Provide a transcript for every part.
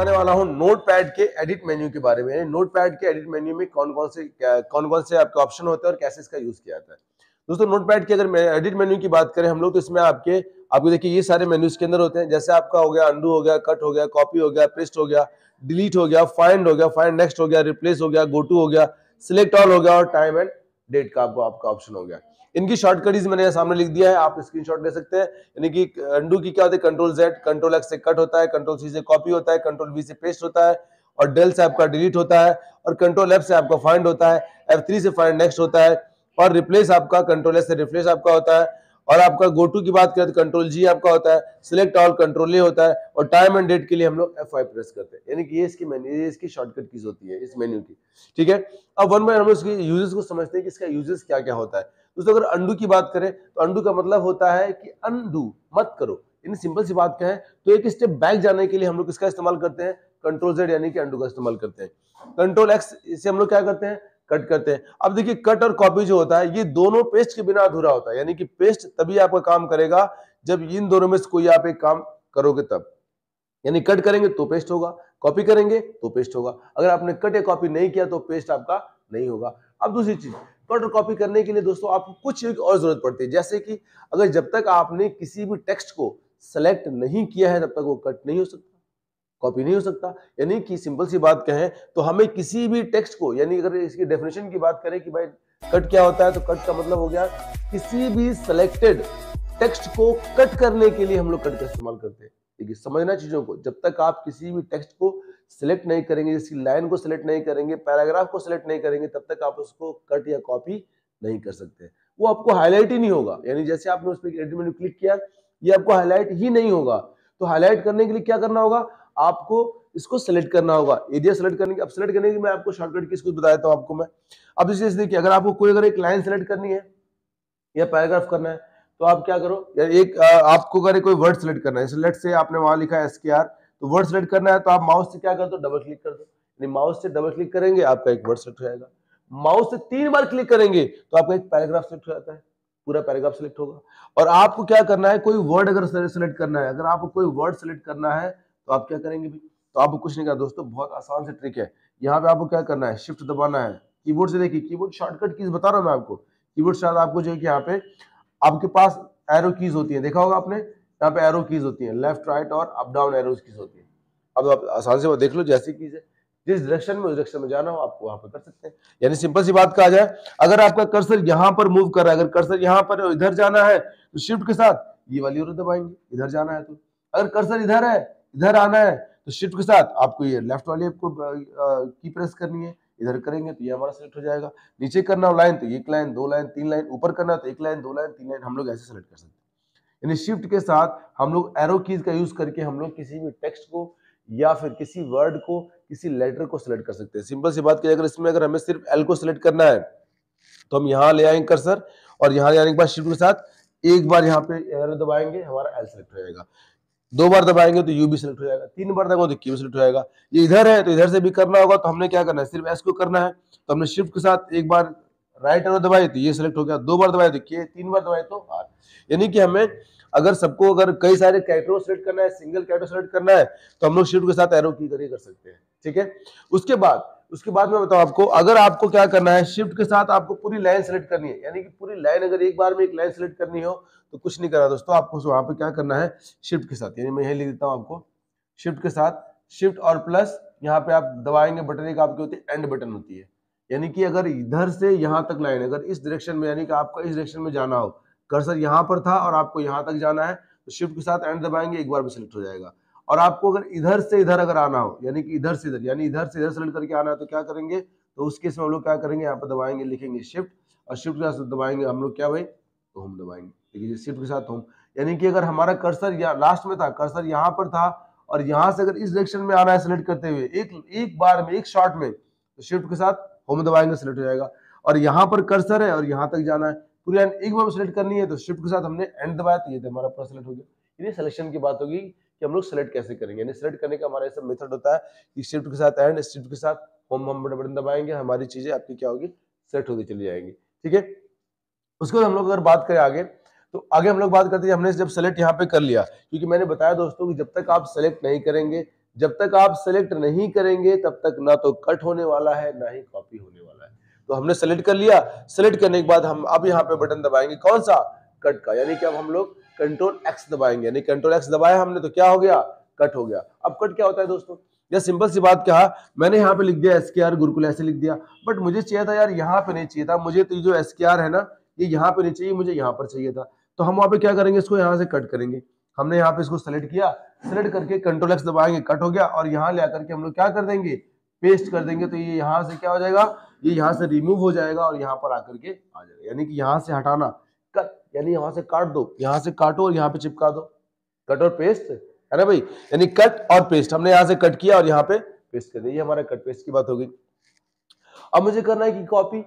बताने वाला हूं नोटपैड के एडिट मेन्यू के बारे में। नोटपैड के एडिट मेन्यू में कौन कौन से आपके ऑप्शन होते हैं और कैसे इसका यूज किया जाता है। दोस्तों नोटपैड के अगर एडिट मेन्यू की बात करें हम लोग, तो इसमें आपको देखिए ये सारे मेन्यूज के अंदर होते हैं। जैसे आपका हो गया अंडू हो गया, कट हो गया, कॉपी हो गया, पेस्ट हो गया, डिलीट हो गया, फाइंड हो गया, फाइंड नेक्स्ट हो गया, रिप्लेस हो गया, गो टू हो गया, सिलेक्ट ऑल हो गया और टाइम एंड डेट का आपका ऑप्शन हो गया। इनकी शॉर्टकट मैंने सामने लिख दिया है, आप स्क्रीनशॉट ले सकते हैं। यानी कि अंडू की क्या होती है, कंट्रोल जेड, कंट्रोल एक्स से कट होता है, कंट्रोल सी से कॉपी होता है, कंट्रोल वी से पेस्ट होता है, और डेल से आपका डिलीट होता है, और कंट्रोल एफ से आपका फाइंड होता है, F3 से फाइंड नेक्स्ट होता है, और रिप्लेस आपका कंट्रोल एस से रिप्लेस आपका होता है, और आपका गो टू की बात करें तो कंट्रोल जी आपका होता है, सिलेक्ट ऑल कंट्रोल ए होता है, और टाइम एंड डेट के लिए हम लोग F5 प्रेस करते हैं। यानी कि ये इसकी मेन्यू, ये इसकी शॉर्टकट कीज होती है इस मेन्यू की। ठीक है, अब वन बाय हम इसके यूजेस को समझते हैं कि इसका यूजेस क्या क्या होता है। दोस्तों अगर अंडू की बात करें तो अंडू का मतलब होता है कि अनडू, मत करो। इन सिंपल सी बात कहें तो एक स्टेप बैक जाने के लिए हम लोग किसका इस्तेमाल करते हैं, कंट्रोल जेड यानी कि अंडू का इस्तेमाल करते हैं। कंट्रोल एक्स से हम लोग क्या करते हैं, कट करते हैं। अब देखिए कट और कॉपी जो होता है ये दोनों पेस्ट के बिना अधूरा होता है। यानी कि पेस्ट तभी आपका काम करेगा जब इन दोनों में से कोई आप एक काम करोगे तब। यानी कट करेंगे तो पेस्ट होगा, कॉपी करेंगे तो पेस्ट होगा। अगर आपने कट या कॉपी नहीं किया तो पेस्ट आपका नहीं होगा। अब दूसरी चीज, कट और कॉपी करने के लिए दोस्तों आपको कुछ एक और जरूरत पड़ती है। जैसे कि अगर जब तक आपने किसी भी टेक्स्ट को सेलेक्ट नहीं किया है तब तक वो कट नहीं हो सकता, कॉपी नहीं हो सकता। यानी कि सिंपल सी बात कहें तो हमें किसी भी टेक्स्ट को, यानी अगर इसकी डेफिनेशन की बात करें कि भाई कट क्या होता है, तो कट का मतलब हो गया किसी भी सिलेक्टेड टेक्स्ट को कट करने के लिए हम लोग कट का इस्तेमाल करते हैं। देखिए समझना चीजों को, जब तक आप किसी भी टेक्स्ट को सिलेक्ट नहीं करेंगे, जिसकी लाइन को सिलेक्ट नहीं करेंगे, पैराग्राफ को सिलेक्ट नहीं करेंगे, तब तक आप उसको कट या कॉपी नहीं कर सकते। वो आपको हाईलाइट ही नहीं होगा। यानी जैसे आपने उस पर एडिट मेन्यू क्लिक किया, ये आपको हाईलाइट ही नहीं होगा। तो हाईलाइट करने के लिए क्या करना होगा, आपको इसको सेलेक्ट करना होगा। एरिया सेलेक्ट करने की, अब सेलेक्ट करने की मैं आपको शॉर्टकट की इसको बताता हूं आपको मैं। अब इस जैसे देखिए, अगर आपको कोई अगर एक लाइन सेलेक्ट करनी है या पैराग्राफ करना है तो आप क्या करो, या एक आपको अगर कोई वर्ड सेलेक्ट करना है, लेट से आपने वहां लिखा है SKR, तो वर्ड सेलेक्ट करना है तो आप माउस से क्या कर दो, डबल क्लिक कर दो। यानी माउस से डबल क्लिक करेंगे आपका एक वर्ड सेलेक्ट हो जाएगा। माउस से 3 बार क्लिक करेंगे तो आपका एक पैराग्राफ सेलेक्ट हो जाता है, पूरा पैराग्राफ सेलेक्ट होगा। और आपको क्या करना है, कोई वर्ड अगर सेलेक्ट करना है, अगर आपको कोई वर्ड सेलेक्ट करना है तो आप क्या करेंगे भी, तो आपको कुछ नहीं करना दोस्तों, बहुत आसान से ट्रिक है। यहाँ पे आपको क्या करना है, शिफ्ट दबाना है कीबोर्ड से। देखिए कीबोर्ड शॉर्टकट कीज बता रहा हूँ मैं आपको। कीबोर्ड शायद आपको जो है कि यहाँ पे आपके पास एरो कीज होती है, देखा होगा आपने, यहाँ पे एरो कीज होती है, लेफ्ट राइट और अप डाउन एरो कीज होती है। अब आप आसान से वो देख लो, जैसी कीज है जिस डायरेक्शन में, उस डायरेक्शन में जाना हो आपको वहां पर कर सकते हैं। यानी सिंपल सी बात कहा जाए, अगर आपका कर्सर यहाँ पर मूव कर रहा है, अगर कर्सर यहाँ पर इधर जाना है तो शिफ्ट के साथ ये वाली एरो दबाएंगे, इधर जाना है तो। अगर कर्सर इधर है, इधर आना है तो शिफ्ट के साथ आपको ये लेफ्ट वाली आपको की प्रेस करनी है, इधर करेंगे तो ये हमारा सेलेक्ट हो जाएगा। नीचे करना हो लाइन तो एक लाइन, 2 लाइन, 3 लाइन, ऊपर करना तो 1 लाइन, 2 लाइन, 3 लाइन, हम लोग ऐसे सेलेक्ट कर सकते हैं। यानी शिफ्ट के साथ हम लोग एरो कीज का यूज करके हम लोग किसी भी टेक्स्ट को या फिर किसी वर्ड को, किसी लेटर को सिलेक्ट कर सकते हैं। सिंपल सी बात की, अगर इसमें अगर हमें सिर्फ एल को सिलेक्ट करना है तो हम यहाँ ले आएंगे कर्सर, और यहाँ जाने के बाद शिफ्ट के साथ एक बार यहाँ पे एरो दबाएंगे, हमारा एल सिलेक्ट हो जाएगा। 2 बार दबाएंगे तो यू भी सिलेक्ट हो जाएगा, 3 बार दबाएंगे तो क्यू सिलेक्ट हो जाएगा। ये इधर है तो इधर से भी करना होगा, तो हमने क्या करना है, सिर्फ एस को करना है। तो हमने शिफ्ट के साथ एक बार राइट एरो दबाई तो ये सिलेक्ट हो गया, 2 बार दबाए तो के, 3 बार दबाए तो आर। यानी कि हमें अगर सबको अगर कई सारे कैरेक्टर को सिलेक्ट करना है, सिंगल कैरेक्टर सेलेक्ट करना है, तो हम लोग शिफ्ट के साथ एरो की करके कर सकते हैं। ठीक है, उसके बाद मैं बताऊं आपको, अगर आपको क्या करना है, शिफ्ट के साथ आपको पूरी लाइन सेलेक्ट करनी है। यानी कि पूरी लाइन अगर एक बार में एक लाइन सेलेक्ट करनी हो तो कुछ नहीं करना दोस्तों, आपको वहां पे क्या करना है, शिफ्ट के साथ, यानी मैं यही लिख देता हूं आपको, शिफ्ट के साथ शिफ्ट और प्लस यहाँ पे आप दबाएंगे बटन, एक आपकी होती है एंड बटन होती है। यानी कि अगर इधर से यहाँ तक लाइन, अगर इस डायरेक्शन में, यानी कि आपको इस डायरेक्शन में जाना हो, कर्सर यहाँ पर था और आपको यहाँ तक जाना है, तो शिफ्ट के साथ एंड दबाएंगे, एक बार में सिलेक्ट हो जाएगा। और आपको अगर इधर से इधर अगर आना हो, यानी कि इधर से इधर, यानी इधर से इधर सेलेक्ट करके आना है, तो क्या करेंगे, तो उस केस में हम लोग क्या करेंगे, यहाँ पर दबाएंगे, लिखेंगे शिफ्ट, और शिफ्ट के साथ दबाएंगे हम लोग क्या भाई, तो होम दबाएंगे। देखिए शिफ्ट के साथ होम, यानी कि अगर हमारा कर्सर या लास्ट में था, कर्सर यहाँ पर था और यहाँ से अगर इस डायरेक्शन में आना है सेलेक्ट करते हुए एक बार में, एक शॉट में, तो शिफ्ट के साथ होम दबाएंगे, सेलेक्ट हो जाएगा। और यहाँ पर कर्सर है और यहाँ तक जाना है, पूरी लाइन एक बार में सेलेक्ट करनी है, तो शिफ्ट के साथ हमने एंड दबाया तो ये हमारा पूरा सेलेक्ट हो गया। ये सिलेक्शन की बात होगी कि हम लोग सेलेक्ट कैसे करेंगे। यानी सेलेक्ट करने का हमारा ऐसा मेथड होता है कि शिफ्ट के साथ एंड, शिफ्ट के साथ होम हम बटन दबाएंगे, हमारी चीजें आपकी क्या होगी, सेलेक्ट होती चली जाएंगी। ठीक है, उसके बाद हम लोग अगर बात करें आगे, तो आगे हम लोग बात करते हैं, हमने जब सेलेक्ट यहाँ पे कर लिया, क्योंकि मैंने बताया दोस्तों कि जब तक आप सेलेक्ट नहीं करेंगे जब तक आप सेलेक्ट नहीं करेंगे तब तक ना तो कट होने वाला है ना ही कॉपी होने वाला है। तो हमने सेलेक्ट कर लिया, सेलेक्ट करने के बाद हम अब यहाँ पे बटन दबाएंगे कौन सा, कट का, यानी कि अब हम लोग कंट्रोल एक्स दबाएंगे, यानी कंट्रोल एक्स दबाया हमने तो क्या हो गया, कट हो गया। अब कट क्या होता है दोस्तों, यह सिंपल सी बात कहा, मैंने यहाँ पे लिख दिया SKR गुरुकुल ऐसे लिख दिया, बट मुझे चाहिए था यार यहाँ पे नहीं चाहिए था, मुझे तो जो SKR है ना ये यहाँ पे नहीं चाहिए, मुझे यहाँ पर चाहिए था। तो हम वहाँ पे क्या करेंगे, इसको यहाँ से कट करेंगे। हमने यहाँ पे इसको सेलेक्ट किया, सेलेक्ट करके कंट्रोल एक्स दबाएंगे, कट हो गया, और यहाँ ले आकर के हम लोग क्या कर देंगे, पेस्ट कर देंगे। तो ये यहाँ से क्या हो जाएगा, ये यहाँ से रिमूव हो जाएगा और यहाँ पर आकर के आ जाएगा, यानी कि यहाँ से हटाना, कट, यानी यहाँ से काट दो, यहाँ से काटो और यहाँ पे चिपका दो, कट और पेस्ट है ना भाई, यानी कट और पेस्ट। हमने यहाँ से कट किया और यहाँ पे पेस्ट कर दिया, ये हमारा कट पेस्ट की बात हो गई। अब मुझे करना है कि कॉपी,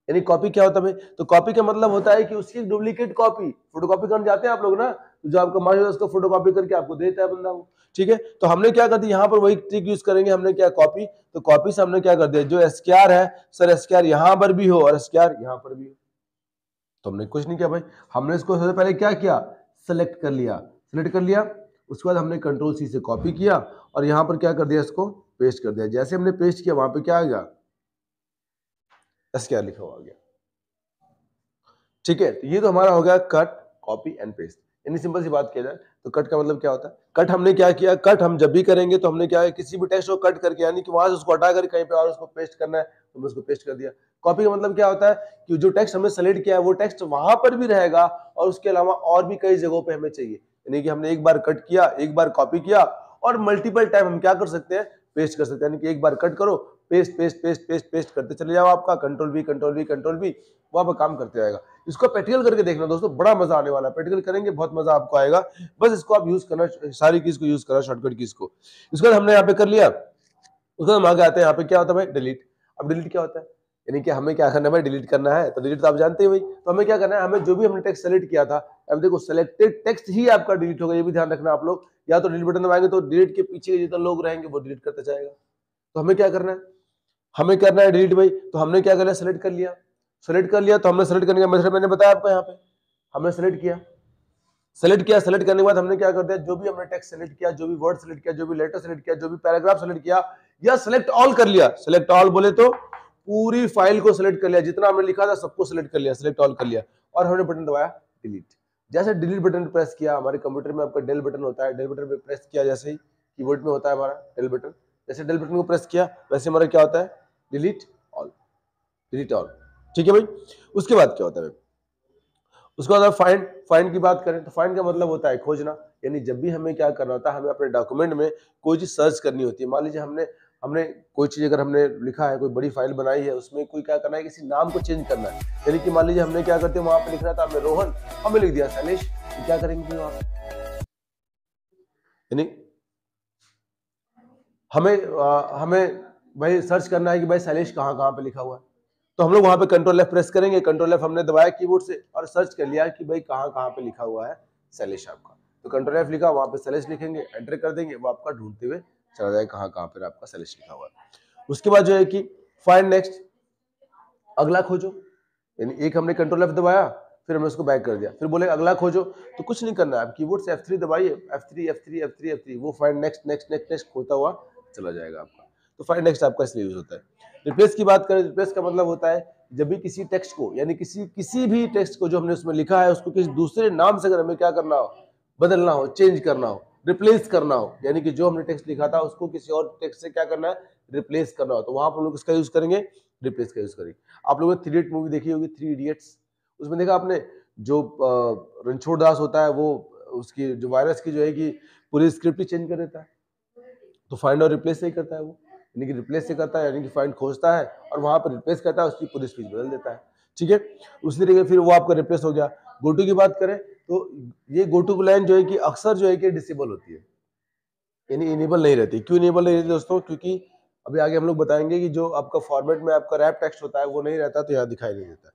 यानी कॉपी क्या होता है भाई, तो कॉपी का मतलब होता है कि उसकी डुप्लीकेट कॉपी, फोटोकॉपी करने जाते हैं आप लोग ना, तो जो आपका मार्क्स है उसको फोटोकॉपी करके आपको देता है बंदा वो, ठीक है। तो हमने क्या कर दिया, यहाँ पर वही ट्रिक यूज करेंगे, हमने क्या कॉपी, तो कॉपी से हमने क्या कर दिया, जो SKR है सर SKR यहाँ पर भी हो और SKR यहाँ पर भी हो, तो हमने कुछ नहीं किया भाई, हमने इसको सबसे पहले क्या किया, सेलेक्ट कर लिया, सेलेक्ट कर लिया, उसके बाद हमने कंट्रोल C से कॉपी किया और यहाँ पर क्या कर दिया, इसको पेस्ट कर दिया। जैसे हमने पेस्ट किया वहां पे क्या आ गया, SKR लिखा हुआ आ गया, ठीक है। तो ये तो हमारा हो गया कट, कॉपी एंड पेस्ट। यानी सिंपल सी बात किया जाए तो कट का मतलब क्या होता है, कट हमने क्या किया, कट हम जब भी करेंगे तो हमने क्या है, किसी भी टेक्स्ट को कट करके, यानी कि वहां से उसको हटा कर कहीं पे और उसको पेस्ट करना है तो हमने उसको पेस्ट कर दिया। कॉपी का मतलब क्या होता है कि जो टेक्स्ट हमने सेलेक्ट किया है वो टेक्स्ट वहां पर भी रहेगा और उसके अलावा और भी कई जगहों पे हमें चाहिए, यानी कि हमने एक बार कट किया, एक बार कॉपी किया और मल्टीपल टाइम हम क्या कर सकते हैं, पेस्ट कर सकते हैं। यानी कि एक बार कट करो, paste paste paste paste paste करते चले जाओ, आपका control V control V control V वहां पर काम करते जाएगा। इसको प्रैक्टिकल करके देखना दोस्तों, बड़ा मजा आने वाला है, प्रैक्टिकल करेंगे बहुत मजा आपको आएगा। बस इसको आप यूज करना, सारी कीज को यूज करना, शॉर्टकट कीज को। इसके बाद हमने यहाँ पे कर लिया, उसके बाद हम आगे आते हैं, यहाँ पे क्या होता है भाई, डिलीट। अब डिलीट क्या होता है, यानी कि हमें क्या करना है भाई, डिलीट करना है, तो डिलीट तो आप जानते हैं भाई, तो हमें क्या करना है, हमें जो भी हमने टेक्स्ट सेलेक्ट किया था, अब देखो सेलेक्टेड टेक्स्ट ही आपका डिलीट होगा, ये भी ध्यान रखना आप लोग, या तो डिलीट बटन दबाएंगे तो डिलीट के पीछे के जितने लोग रहेंगे वो डिलीट करते जाएगा। तो हमें क्या करना है, हमें करना है डिलीट भाई, तो हमने क्या करना है, सेलेक्ट कर लिया, सेलेक्ट कर लिया, तो हमने सेलेक्ट करने का मेथड मैंने बताया आपको, यहाँ पे हमने सेलेक्ट किया, सेलेक्ट किया, सेलेक्ट करने के बाद हमने क्या कर दिया, जो भी हमने टेक्स्ट सेलेक्ट किया, जो भी वर्ड सेलेक्ट किया, जो भी लेटर सेलेक्ट किया, जो भी पैराग्राफ सेलेक्ट किया, या सेलेक्ट ऑल कर लिया। सेलेक्ट ऑल बोले तो पूरी फाइल को सेलेक्ट कर लिया, जितना हमने लिखा था सबको सेलेक्ट कर लिया, सेलेक्ट ऑल कर लिया, और हमने बटन दबाया डिलीट। जैसे डिलीट बटन प्रेस किया, हमारे कंप्यूटर में आपका डेल बटन होता है, डेल बटन पे प्रेस किया, जैसे ही कीबोर्ड में होता है हमारा डेल बटन, जैसे डेल बटन को प्रेस किया वैसे हमारा क्या होता है, डिलीट ऑल, डिलीट ऑल, ठीक है भाई। उसके बाद क्या होता है, उसके बाद फाइंड, फाइंड की बात करें तो फाइंड का मतलब होता है खोजना, यानी जब भी हमें क्या करना होता है, हमें अपने डॉक्यूमेंट में कोई चीज सर्च करनी होती है। मान लीजिए हमने हमने कोई चीज अगर हमने लिखा है, कोई बड़ी फाइल बनाई है, उसमें कोई क्या करना है, किसी नाम को चेंज करना है, यानी कि मान लीजिए हमने क्या करते हैं, वहां पे लिख रहा था हमने रोहन, हमें लिख दिया शैलेश, तो क्या करेंगे वहां, यानी हमें भाई सर्च करना है कि भाई शैलेश कहाँ कहाँ पे लिखा हुआ है, तो हम लोग वहां पे कंट्रोल F प्रेस करेंगे, कंट्रोल F हमने दबाया कीबोर्ड से और सर्च कर लिया कि भाई कहाँ कहाँ पे लिखा हुआ है शैलेश आपका, तो कंट्रोल F लिखा, वहां पे शैलेश लिखेंगे, एंटर कर देंगे, वो आपका ढूंढते हुए चला जाएगा कहाँ कहाँ पे आपका शैलेश लिखा हुआ है। उसके बाद जो है कि फाइंड नेक्स्ट, अगला खोजो, यानी एक हमने कंट्रोल F दबाया, फिर हमने उसको बैक कर दिया, फिर बोले अगला खोजो, तो कुछ नहीं करना है, आप कीबोर्ड से F3 दबाइए, F3 F3 F3 F3, वो find next next next next खोता हुआ चला जाएगा आपका। तो फाइंड नेक्स्ट आपका इसलिए यूज होता है। रिप्लेस की बात करें, रिप्लेस का मतलब होता है जब भी किसी टेक्स्ट को, यानी किसी भी टेक्स्ट को जो हमने उसमें लिखा है उसको किसी दूसरे नाम से अगर हमें क्या करना हो, बदलना हो, चेंज करना हो, रिप्लेस करना हो, यानी कि जो हमने टेक्स्ट लिखा था उसको किसी और टेक्स्ट से क्या करना है, रिप्लेस करना हो, तो वहां पर हम लोग इसका यूज करेंगे, रिप्लेस का यूज करेंगे। आप लोगों ने 3 इडियट मूवी देखी होगी, 3 इडियट्स, उसमें देखा आपने जो रणछोड़ दास होता है वो उसकी जो वायरस की जो है कि पूरी स्क्रिप्ट ही चेंज कर देता है, तो फाइंड और रिप्लेस से ही करता है वो, यानी कि रिप्लेस से करता है, यानी कि फाइंड खोजता है और वहां पर रिप्लेस करता है, उसकी पूरी स्पीच बदल देता है, ठीक है। उसी तरीके फिर वो आपका रिप्लेस हो गया। गोटू की बात करें तो ये गोटू लाइन जो है कि अक्सर जो है कि डिसेबल होती है, यानी इनेबल नहीं रहती। क्यों इनेबल नहीं रहती दोस्तों, क्योंकि अभी आगे हम लोग बताएंगे कि जो आपका फॉर्मेट में आपका रैप टेक्स्ट होता है वो नहीं रहता, तो यहाँ दिखाई नहीं देता,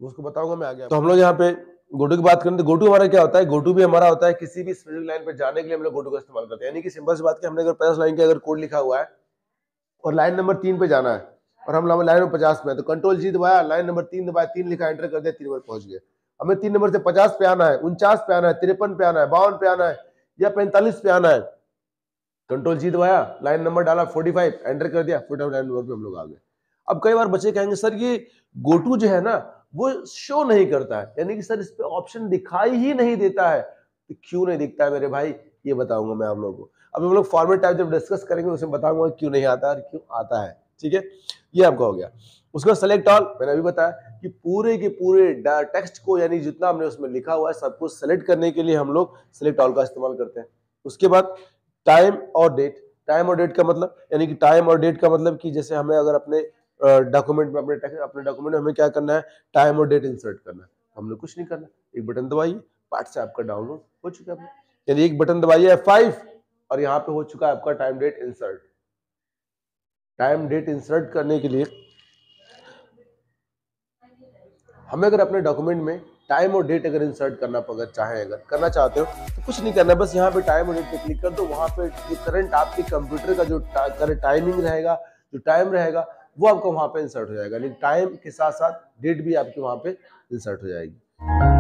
वो उसको बताऊंगा मैं आगे। तो हम लोग यहाँ पे गोटू की बात करें तो गोटू हमारा क्या होता है, गोटू भी हमारा होता है किसी भी स्पेसिफिक लाइन पे जाने के लिए हम लोग गोटू का इस्तेमाल करते हैं, यानी कि सिंपल सी बात की हमने अगर 50 लाइन का अगर कोड लिखा हुआ है और लाइन नंबर 3 पे जाना है और हम लाइन नंबर 50 में है, तो कंट्रोल G दबाया, लाइन नंबर 3 दबाया, 3 लिखा, एंटर कर दिया, 3 पर पहुंच गए। हमें 3 नंबर से 50 पे आना है, 49 पे आना है, 53 पे आना है, 52 पे आना है या 45 पे आना है, कंट्रोल जी दबाया, लाइन नंबर डाला 45, एंटर कर दिया, 45 लाइन नंबर पे हम लोग आ गए। अब कई बार बच्चे कहेंगे सर ये गो टू जो है ना वो शो नहीं करता है, यानी कि सर इस पे ऑप्शन दिखाई ही नहीं देता है। तो क्यों नहीं दिखता है मेरे भाई, ये बताऊंगा मैं आप लोगों को। अब हम लोग फॉर्मेट टाइप जब डिस्कस करेंगे उसमें बताऊंगा क्यों नहीं आता और क्यों आता है, ठीक है। ये आपका हो गया। उसके बाद सेलेक्ट ऑल, मैंने अभी बताया कि पूरे के पूरे टेक्स्ट को यानी जितना हमने उसमें लिखा हुआ है सबको सेलेक्ट करने के लिए हम लोग सेलेक्ट ऑल का इस्तेमाल करते हैं। उसके बाद टाइम और डेट, टाइम और डेट का मतलब यानी कि टाइम और डेट का मतलब कि जैसे हमें अगर अपने डॉक्यूमेंट में अपने डॉक्यूमेंट में हमें क्या करना है, टाइम और डेट इंसर्ट करना है। हमने कुछ नहीं करना, एक बटन दबाइए, पार्ट से आपका डाउनलोड हो चुका है। यानी एक बटन दबाइए F5 और यहाँ पे हो चुका है आपका time date insert. Time date insert करने के लिए हमें अगर अपने डॉक्यूमेंट में टाइम और डेट अगर इंसर्ट करना अगर करना चाहते हो तो कुछ नहीं करना, बस यहाँ पे टाइम और डेट पे क्लिक कर दो। वहां पे जो करंट आपके कंप्यूटर का जो करंट टाइमिंग रहेगा, जो टाइम रहेगा वो आपको वहां पे इंसर्ट हो जाएगा, यानी टाइम के साथ साथ डेट भी आपके वहां पे इंसर्ट हो जाएगी।